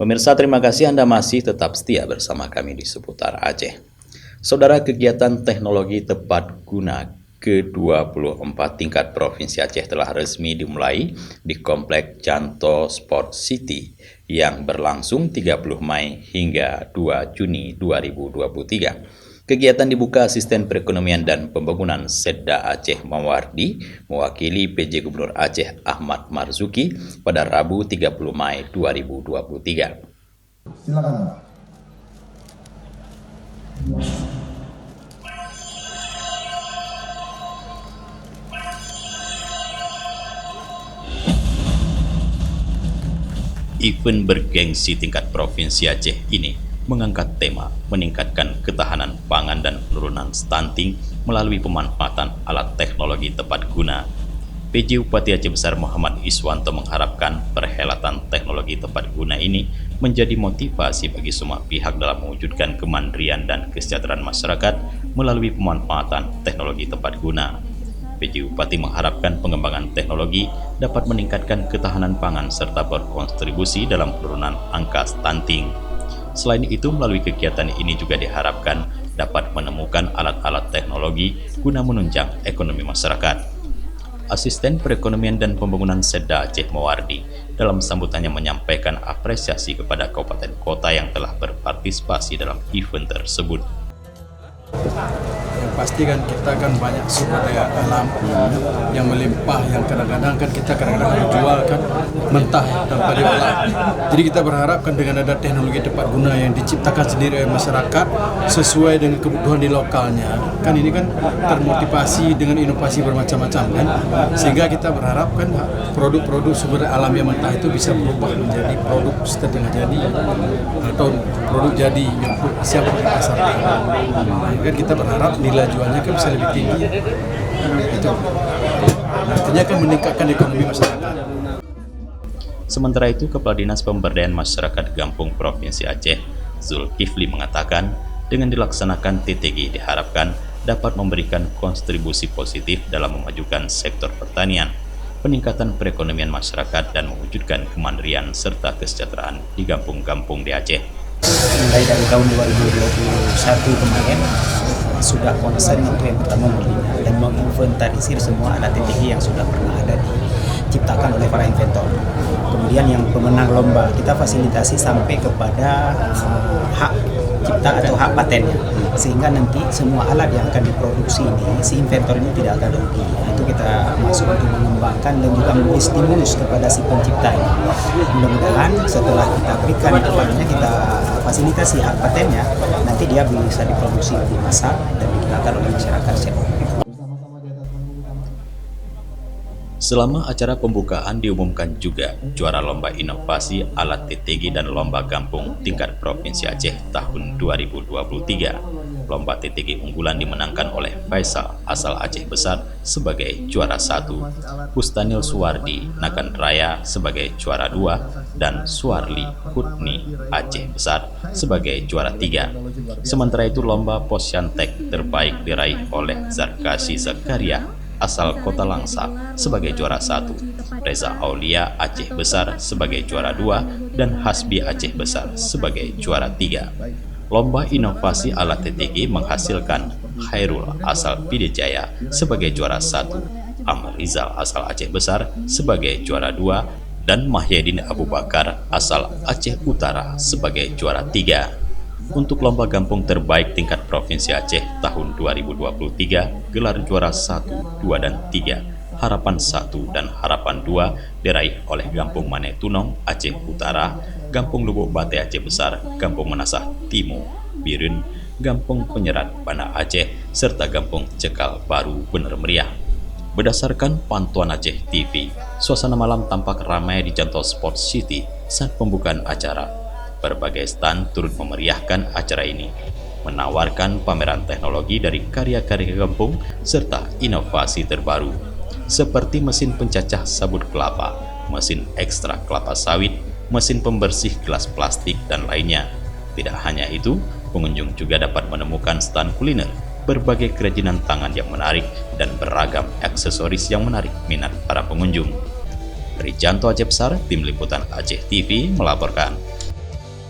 Pemirsa, terima kasih Anda masih tetap setia bersama kami di seputar Aceh. Saudara, kegiatan teknologi tepat guna ke-24 tingkat Provinsi Aceh telah resmi dimulai di Komplek Canto Sport City yang berlangsung 30 Mei hingga 2 Juni 2023. Kegiatan dibuka Asisten Perekonomian dan Pembangunan Setda Aceh Mawardi mewakili PJ Gubernur Aceh Ahmad Marzuki pada Rabu 30 Mei 2023. Silakan. Event bergengsi tingkat Provinsi Aceh ini mengangkat tema meningkatkan ketahanan pangan dan penurunan stunting melalui pemanfaatan alat teknologi tepat guna. PJ Bupati Aceh Besar Muhammad Iswanto mengharapkan perhelatan teknologi tepat guna ini menjadi motivasi bagi semua pihak dalam mewujudkan kemandirian dan kesejahteraan masyarakat melalui pemanfaatan teknologi tepat guna. PJ Bupati mengharapkan pengembangan teknologi dapat meningkatkan ketahanan pangan serta berkontribusi dalam penurunan angka stunting. Selain itu, melalui kegiatan ini juga diharapkan dapat menemukan alat-alat teknologi guna menunjang ekonomi masyarakat. Asisten Perekonomian dan Pembangunan Setda Aceh Mawardi dalam sambutannya menyampaikan apresiasi kepada kabupaten kota yang telah berpartisipasi dalam event tersebut. Yang pasti kan kita kan banyak sumber daya alam yang melimpah, yang kadang-kadang kan kita jual kan mentah tanpa diolah. Jadi kita berharap kan dengan ada teknologi tepat guna yang diciptakan sendiri oleh masyarakat sesuai dengan kebutuhan di lokalnya, kan ini kan termotivasi dengan inovasi bermacam-macam kan, sehingga kita berharap kan produk-produk sumber daya alam yang mentah itu bisa berubah menjadi produk setengah jadi atau produk jadi yang siap dipasarkan. Kan kita berharap nilai jualnya kan bisa lebih tinggi. Itu artinya kan meningkatkan ekonomi masyarakat. Sementara itu, Kepala Dinas Pemberdayaan Masyarakat Gampung Provinsi Aceh, Zulkifli mengatakan, dengan dilaksanakan TTG diharapkan dapat memberikan kontribusi positif dalam memajukan sektor pertanian, peningkatan perekonomian masyarakat dan mewujudkan kemandirian serta kesejahteraan di kampung-kampung di Aceh. Mulai dari tahun 2021 kemarin sudah konsen untuk yang pertama membina dan menginventarisir semua alat TTG yang sudah pernah ada diciptakan oleh para inventor. Kemudian yang pemenang lomba kita fasilitasi sampai kepada hak cipta atau hak patennya, sehingga nanti semua alat yang akan diproduksi ini si inventor ini tidak akan rugi. Itu kita masuk untuk mengembangkan dan juga memberi stimulus kepada si pencipta ini. Mudah-mudahan setelah kita berikan kepadanya, kita fasilitasi hak patennya, nanti dia bisa diproduksi di masa dan digunakan oleh masyarakat secara umum. Selama acara pembukaan diumumkan juga juara lomba inovasi alat TTG dan lomba kampung tingkat Provinsi Aceh tahun 2023. Lomba TTG unggulan dimenangkan oleh Faisal asal Aceh Besar sebagai juara 1, Bustanil Suwardi Nagan Raya sebagai juara 2, dan Suarli Hutni Aceh Besar sebagai juara 3. Sementara itu, lomba Posyantek terbaik diraih oleh Zarkasi Zakaria asal Kota Langsa sebagai juara 1, Reza Aulia Aceh Besar sebagai juara 2, dan Hasbi Aceh Besar sebagai juara 3. Lomba inovasi alat TTG menghasilkan Khairul asal Pidijaya sebagai juara 1, Amr Rizal asal Aceh Besar sebagai juara 2, dan Mahyedin Abu Bakar asal Aceh Utara sebagai juara 3. Untuk lomba kampung terbaik tingkat Provinsi Aceh tahun 2023, gelar juara 1, 2, dan 3, Harapan 1 dan Harapan 2 diraih oleh Kampung Mane Tunong Aceh Utara, Kampung Lubuk Bate Aceh Besar, Kampung Menasah Timur Birun, Kampung Penyerat Banda Aceh, serta Kampung Cekal Baru Bener Meriah. Berdasarkan pantauan Aceh TV, suasana malam tampak ramai di Canto Sport City saat pembukaan acara. Berbagai stand turut memeriahkan acara ini, menawarkan pameran teknologi dari karya-karya kampung serta inovasi terbaru, seperti mesin pencacah sabut kelapa, mesin ekstrak kelapa sawit, mesin pembersih gelas plastik, dan lainnya. Tidak hanya itu, pengunjung juga dapat menemukan stand kuliner, berbagai kerajinan tangan yang menarik, dan beragam aksesoris yang menarik minat para pengunjung. Dari Canto Aceh Besar, Tim Liputan Aceh TV melaporkan.